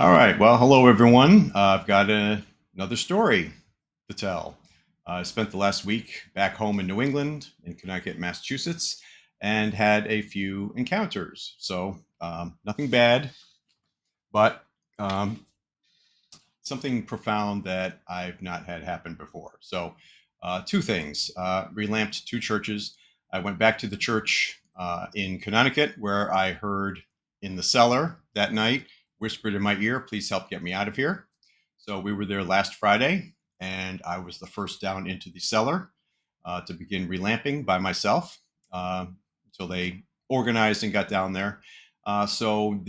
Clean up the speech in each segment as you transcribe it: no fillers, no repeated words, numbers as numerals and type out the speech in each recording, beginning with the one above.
All right. Well, hello, everyone. I've got another story to tell. I spent the last week back home in New England, in Connecticut, Massachusetts, and had a few encounters. So, nothing bad, but um, something profound that I've not had happen before. So, two things: relamped two churches. I went back to the church in Connecticut where I heard in the cellar that night whispered in my ear, "Please help get me out of here." So we were there last Friday, and I was the first down into the cellar to begin relamping by myself uh, until they organized and got down there. As soon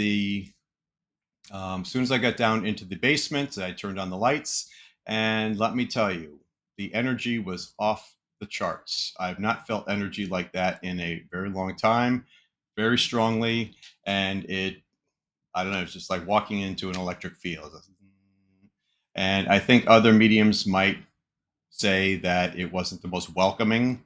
as I got down into the basement, I turned on the lights, and let me tell you, the energy was off the charts. I've not felt energy like that in a very long time, very strongly, and I don't know, it's just like walking into an electric field. And I think other mediums might say that it wasn't the most welcoming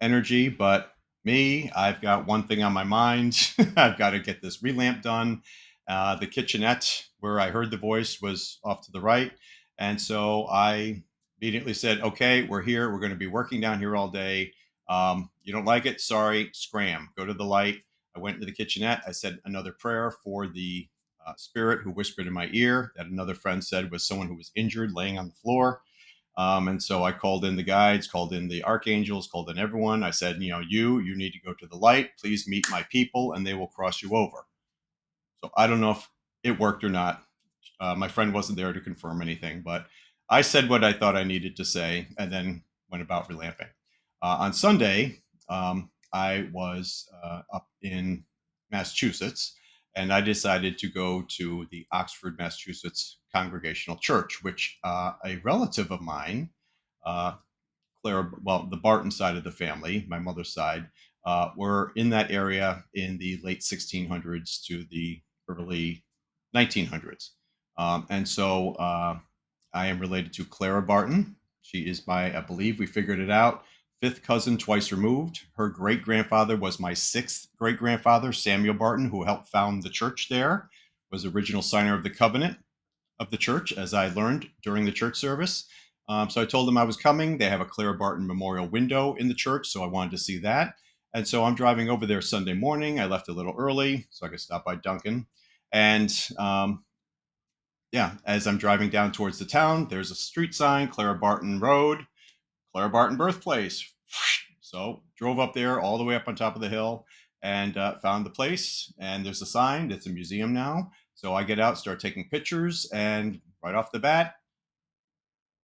energy, but me, I've got one thing on my mind. I've got to get this relamp done. The kitchenette where I heard the voice was off to the right. And so I immediately said, "Okay, we're here. We're going to be working down here all day. You don't like it? Sorry, scram. Go to the light." I went into the kitchenette. I said another prayer for the spirit who whispered in my ear that another friend said was someone who was injured laying on the floor. And so I called in the guides, called in the archangels, called in everyone. I said, you need to go to the light. Please meet my people, and they will cross you over. So I don't know if it worked or not. My friend wasn't there to confirm anything, but I said what I thought I needed to say, and then went about relamping. On Sunday, I was up in Massachusetts, and I decided to go to the Oxford, Massachusetts Congregational Church, which a relative of mine, uh, the Barton side of the family, my mother's side, were in that area in the late 1600s to the early 1900s. And so I am related to Clara Barton. She is I believe we figured it out, fifth cousin twice removed. Her great grandfather was my sixth great grandfather, Samuel Barton, who helped found the church there, was original signer of the covenant of the church, as I learned during the church service. So I told them I was coming. They have a Clara Barton memorial window in the church, so I wanted to see that. And so I'm driving over there Sunday morning. I left a little early so I could stop by Dunkin'. And yeah, as I'm driving down towards the town, there's a street sign, Clara Barton Road, Clara Barton birthplace. So drove up there all the way up on top of the hill and found the place. And there's a sign. It's a museum now. So I get out, start taking pictures, and right off the bat,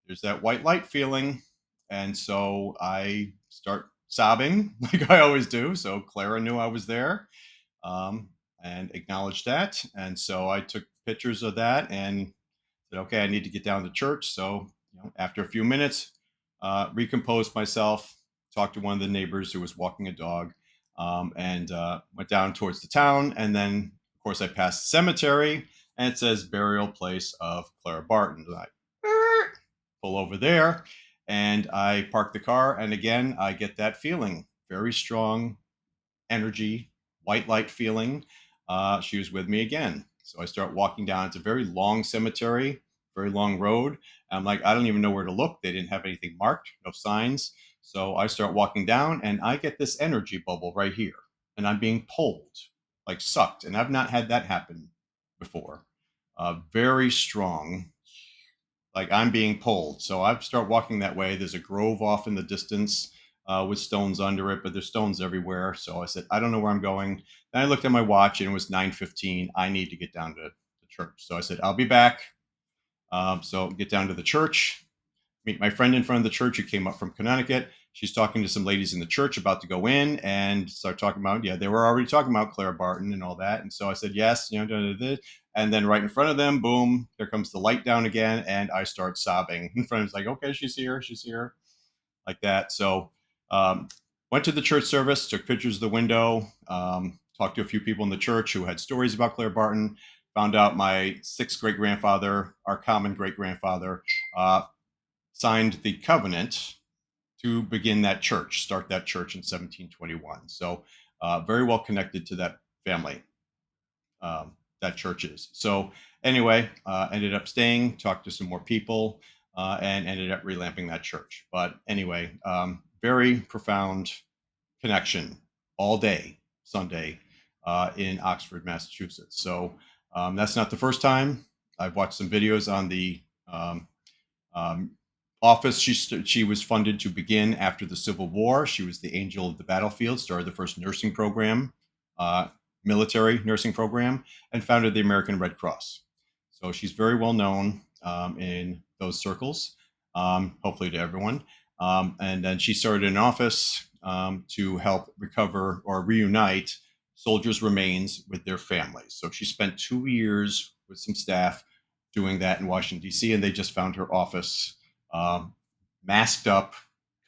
there's that white light feeling. And so I start sobbing like I always do. So Clara knew I was there, um, and acknowledged that. And so I took pictures of that and said, "Okay, I need to get down to church." So, after a few minutes, recomposed myself, talked to one of the neighbors who was walking a dog, and went down towards the town. And then, of course, I passed the cemetery, and it says burial place of Clara Barton. So I pull over there, and I park the car. And again, I get that feeling, very strong energy, white light feeling. She was with me again. So I start walking down. It's a very long cemetery, very long road. I'm like, I don't even know where to look. They didn't have anything marked, no signs. So I start walking down, and I get this energy bubble right here. And I'm being pulled, like sucked. And I've not had that happen before. Very strong, like I'm being pulled. So I start walking that way. There's a grove off in the distance with stones under it, but there's stones everywhere. So I said, I don't know where I'm going. Then I looked at my watch, and it was 9:15. I need to get down to the church. So I said, I'll be back. So get down to the church, meet my friend in front of the church who came up from Connecticut. She's talking to some ladies in the church about to go in and start talking about, yeah, they were already talking about Clara Barton and all that. And so I said, yes, and then right in front of them, boom, there comes the light down again. And I start sobbing. In front of it's like, okay, she's here, like that. So um, went to the church service, took pictures of the window, talked to a few people in the church who had stories about Clara Barton, found out my sixth great grandfather, our common great grandfather, uh, signed the covenant to begin that church, start that church in 1721. So very well connected to that family. that church is. So anyway, ended up staying, talked to some more people, and ended up relamping that church. But anyway, very profound connection all day Sunday in Oxford, Massachusetts. So that's not the first time. I've watched some videos on the um, office. She was funded to begin after the Civil War. She was the angel of the battlefield, started the first nursing program, uh, military nursing program, and founded the American Red Cross. So she's very well known in those circles, hopefully to everyone. And then she started an office to help recover or reunite soldiers' remains with their families. So she spent 2 years with some staff doing that in Washington, D.C., and they just found her office um, masked up,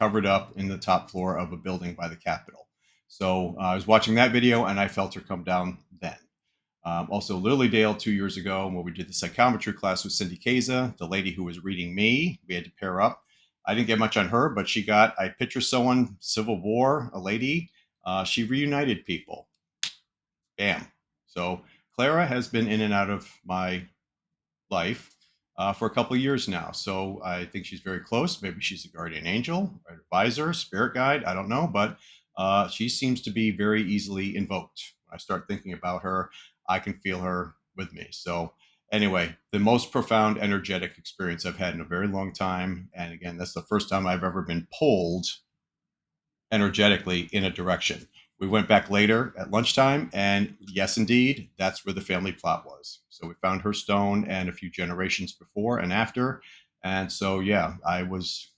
covered up in the top floor of a building by the Capitol. So I was watching that video and I felt her come down then. Also, Lilydale 2 years ago, when we did the psychometry class with Cindy Kaza, the lady who was reading me, we had to pair up. I didn't get much on her, but she got, I picture someone, Civil War, a lady. She reunited people. Bam. So Clara has been in and out of my life for a couple of years now. So I think she's very close. Maybe she's a guardian angel, an advisor, spirit guide. I don't know, but she seems to be very easily invoked. When I start thinking about her, I can feel her with me. So anyway, the most profound energetic experience I've had in a very long time. And again, that's the first time I've ever been pulled energetically in a direction. We went back later at lunchtime, and yes, indeed, that's where the family plot was. So we found her stone and a few generations before and after. And so, yeah, I was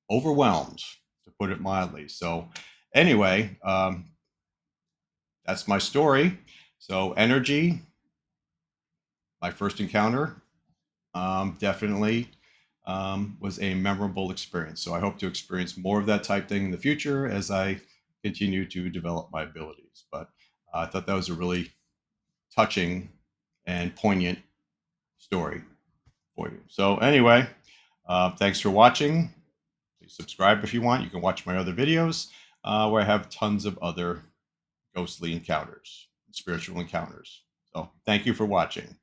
overwhelmed, to put it mildly. So, anyway, that's my story. So, energy, my first encounter, definitely was a memorable experience. So I hope to experience more of that type thing in the future as I continue to develop my abilities. But I thought that was a really touching and poignant story for you. So anyway, thanks for watching. Please subscribe if you want. You can watch my other videos where I have tons of other ghostly encounters, spiritual encounters. So thank you for watching.